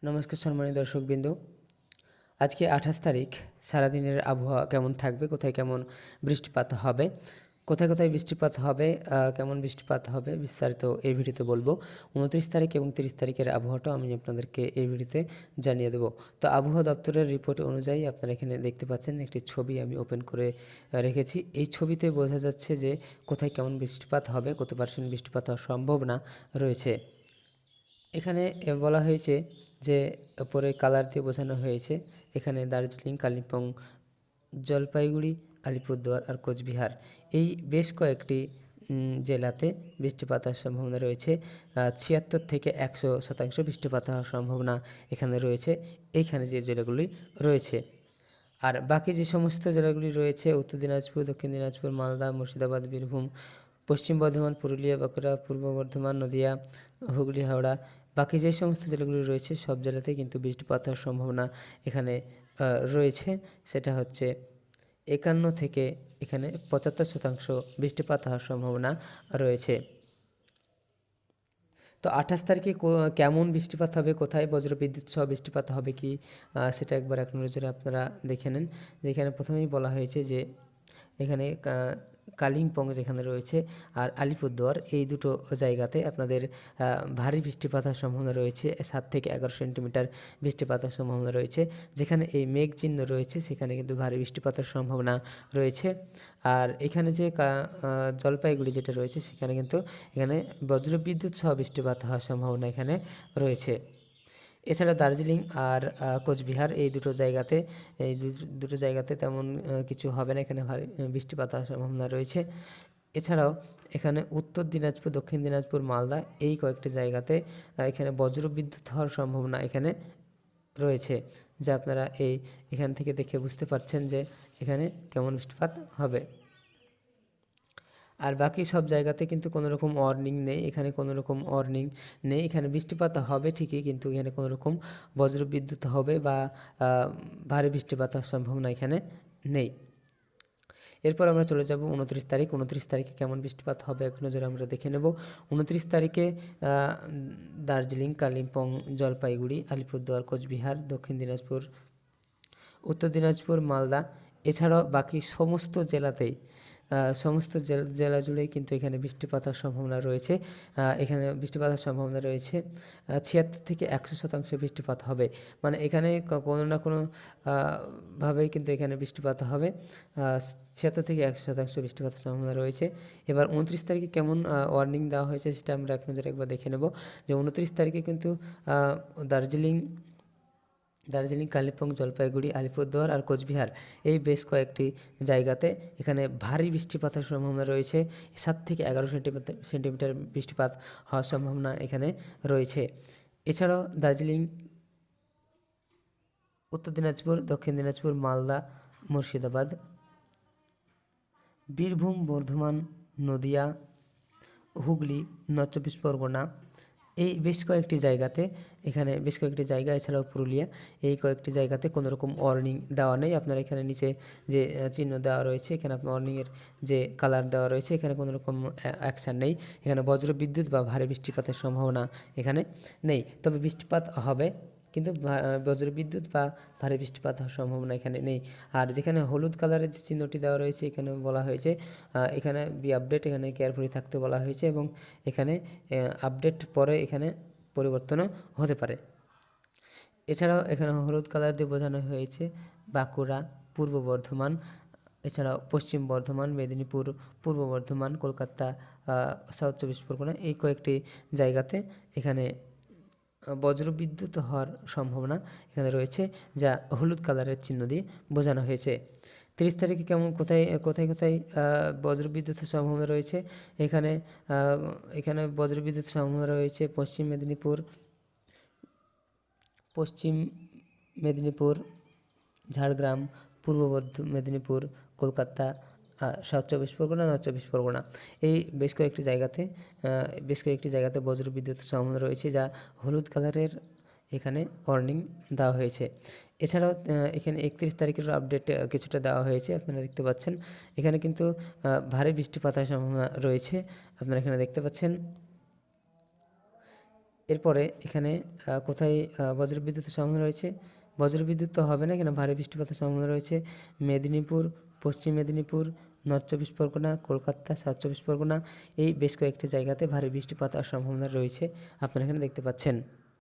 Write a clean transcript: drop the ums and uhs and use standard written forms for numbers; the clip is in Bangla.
নমস্কার সম্মানিত দর্শকবৃন্দ। আজকে 28 তারিখ। সারাদিনের আবহাওয়া কেমন থাকবে, কোথায় কেমন বৃষ্টিপাত হবে, কোথায় কোথায় বৃষ্টিপাত হবে, কেমন বৃষ্টিপাত হবে বিস্তারিত এই ভিডিওতে বলবো। 29 তারিখ এবং 30 তারিখের আবহাওয়াটাও আমি আপনাদেরকে এই ভিডিওতে জানিয়ে দেবো। তো আবহাওয়া দপ্তরের রিপোর্ট অনুযায়ী আপনারা এখানে দেখতে পাচ্ছেন একটি ছবি আমি ওপেন করে রেখেছি। এই ছবিতে বোঝা যাচ্ছে যে কোথায় কেমন বৃষ্টিপাত হবে, কত % বৃষ্টিপাত হওয়ার সম্ভাবনা রয়েছে। এখানে বলা হয়েছে যে উপরে কালার দিয়ে বোঝানো হয়েছে এখানে দার্জিলিং, কালিম্পং, জলপাইগুড়ি, আলিপুরদুয়ার আর কোচবিহার এই বেশ কয়েকটি জেলাতে বৃষ্টিপাত হওয়ার সম্ভাবনা রয়েছে। 76 থেকে 100% বৃষ্টিপাত হওয়ার সম্ভাবনা এখানে রয়েছে, এইখানে যে জেলাগুলি রয়েছে। আর বাকি যে সমস্ত জেলাগুলি রয়েছে উত্তর দিনাজপুর, দক্ষিণ দিনাজপুর, মালদা, মুর্শিদাবাদ, বীরভূম, পশ্চিম বর্ধমান, পুরুলিয়া, বাঁকুড়া, পূর্ব বর্ধমান, নদিয়া, হুগলি, হাওড়া, বাকি যে সমস্ত জেলাগুলি রয়েছে সব জেলাতেই কিন্তু বৃষ্টিপাত হওয়ার সম্ভাবনা এখানে রয়েছে। সেটা হচ্ছে 51 থেকে এখানে 75% বৃষ্টিপাত হওয়ার সম্ভাবনা রয়েছে। তো 28 তারিখে কেমন বৃষ্টিপাত হবে, কোথায় বজ্রবিদ্যুৎ সহ বৃষ্টিপাত হবে কি, সেটা একবার এক নজরে আপনারা দেখে নেন। যেখানে প্রথমেই বলা হয়েছে যে এখানে কালিম্পং যেখানে রয়েছে আর আলিপুরদুয়ার এই দুটো জায়গাতে আপনাদের ভারী বৃষ্টিপাত হওয়ার সম্ভাবনা রয়েছে। 7 থেকে 11 সেন্টিমিটার বৃষ্টিপাত হওয়ার সম্ভাবনা রয়েছে। যেখানে এই মেঘ চিহ্ন রয়েছে সেখানে কিন্তু ভারী বৃষ্টিপাতের সম্ভাবনা রয়েছে। আর এখানে যে জলপাইগুড়ি যেটা রয়েছে সেখানে কিন্তু এখানে বজ্রবিদ্যুৎ সহ বৃষ্টিপাত হওয়ার সম্ভাবনা এখানে রয়েছে। এছাড়া দার্জিলিং আর কোচবিহার এই দুটো জায়গাতে তেমন কিছু হবে না, এখানে ভারী বৃষ্টিপাত হওয়ার সম্ভাবনা রয়েছে। এছাড়াও এখানে উত্তর দিনাজপুর, দক্ষিণ দিনাজপুর, মালদা এই কয়েকটি জায়গাতে এখানে বজ্রবিদ্যুৎ হওয়ার সম্ভাবনা এখানে রয়েছে, যা আপনারা এখান থেকে দেখে বুঝতে পারছেন যে এখানে কেমন বৃষ্টিপাত হবে। আর বাকি সব জায়গাতে কিন্তু কোনো রকম ওয়ার্নিং নেই, এখানে কোনো রকম ওয়ার্নিং নেই। এখানে বৃষ্টিপাত হবে ঠিকই, কিন্তু এখানে কোনো রকম বজ্রবিদ্যুৎ হবে বা ভারী বৃষ্টিপাত হওয়ার সম্ভাবনা এখানে নেই। এরপর আমরা চলে যাব 29 তারিখ। 29 তারিখে কেমন বৃষ্টিপাত হবে এক নজরে আমরা দেখে নেব। 29 তারিখে দার্জিলিং, কালিম্পং, জলপাইগুড়ি, আলিপুরদুয়ার, কোচবিহার, দক্ষিণ দিনাজপুর, উত্তর দিনাজপুর, মালদা এছাড়াও বাকি সমস্ত জেলাতেই সমস্ত জেলা জুড়েই কিন্তু এখানে বৃষ্টিপাত হওয়ার সম্ভাবনা রয়েছে। এখানে বৃষ্টিপাত হওয়ার সম্ভাবনা রয়েছে 76 থেকে 100% বৃষ্টিপাত হবে। মানে এখানে কোনো না কোনো ভাবেই কিন্তু এখানে বৃষ্টিপাত হবে। 76 থেকে 100% বৃষ্টিপাতের সম্ভাবনা রয়েছে। এবার 29 তারিখে কেমন ওয়ার্নিং দেওয়া হয়েছে সেটা আমরা এক নজরে একবার দেখে নেব। যে 29 তারিখে কিন্তু দার্জিলিং, কালিম্পং, জলপাইগুড়ি, আলিপুরদুয়ার আর কোচবিহার এই বেশ কয়েকটি জায়গাতে এখানে ভারী বৃষ্টিপাতের সম্ভাবনা রয়েছে। 7 থেকে 11 সেন্টিমিটার বৃষ্টিপাত হওয়ার সম্ভাবনা এখানে রয়েছে। এছাড়াও দার্জিলিং, উত্তর দিনাজপুর, দক্ষিণ দিনাজপুর, মালদা, মুর্শিদাবাদ, বীরভূম, বর্ধমান, নদিয়া, হুগলি, নর্থ চব্বিশ পরগনা এই বেশ কয়েকটি জায়গাতে এখানে বেশ কয়েকটি জায়গা, এছাড়াও পুরুলিয়া এই কয়েকটি জায়গাতে কোনো রকম ওয়ার্নিং দেওয়া নেই। আপনার এখানে নিচে যে চিহ্ন দেওয়া রয়েছে এখানে আপনার ওয়ার্নিংয়ের যে কালার দেওয়া রয়েছে এখানে কোনো রকম অ্যাকশান নেই। এখানে বজ্রবিদ্যুৎ বা ভারী বৃষ্টিপাতের সম্ভাবনা এখানে নেই, তবে বৃষ্টিপাত হবে কিন্তু বজ্রবিদ্যুৎ বা ভারী বৃষ্টিপাত হওয়ার সম্ভাবনা এখানে নেই। আর যেখানে হলুদ কালারের যে চিহ্নটি দেওয়া রয়েছে এখানে বলা হয়েছে এখানে বি আপডেট, এখানে কেয়ারফুলি থাকতে বলা হয়েছে এবং এখানে আপডেট পরে এখানে পরিবর্তনও হতে পারে। এছাড়াও এখানে হলুদ কালার দিয়ে বোঝানো হয়েছে বাঁকুড়া, পূর্ব বর্ধমান, এছাড়াও পশ্চিম বর্ধমান, মেদিনীপুর, পূর্ব বর্ধমান, কলকাতা, সাউথ চব্বিশ পরগনা এই কয়েকটি জায়গাতে এখানে বজ্রবিদ্যুৎ হওয়ার সম্ভাবনা এখানে রয়েছে, যা হলুদ কালারের চিহ্ন দিয়ে বোঝানো হয়েছে। 30 তারিখে কেমন কোথায় বজ্রবিদ্যুতের সম্ভাবনা রয়েছে এখানে বজ্রবিদ্যুতের সম্ভাবনা রয়েছে পশ্চিম মেদিনীপুর, ঝাড়গ্রাম, পূর্ব মেদিনীপুর, কলকাতা, সাউথ চব্বিশ পরগনা, নর্থ চব্বিশ পরগনা এই বেশ কয়েকটি জায়গাতে বজ্রবিদ্যুতের সম্ভাবনা রয়েছে, যা হলুদ কালারের এখানে ওয়ার্নিং দেওয়া হয়েছে। এছাড়াও এখানে 31 তারিখের আপডেট কিছুটা দেওয়া হয়েছে, আপনারা দেখতে পাচ্ছেন এখানে কিন্তু ভারী বৃষ্টিপাতের সম্ভাবনা রয়েছে। আপনারা এখানে দেখতে পাচ্ছেন এরপরে এখানে কোথায় বজ্রবিদ্যুতের সম্ভাবনা রয়েছে? বজ্রবিদ্যুৎ তো হবে না, কেন ভারী বৃষ্টিপাতের সম্ভাবনা রয়েছে মেদিনীপুর, পশ্চিম মেদিনীপুর, নর্থ চব্বিশ পরগনা, কলকাতা, সাউথ চব্বিশ পরগনা, এই বেশ কয়েকটি জায়গাতে ভারী বৃষ্টিপাত হওয়ার সম্ভাবনা রয়েছে, আপনারা এখানে দেখতে পাচ্ছেন।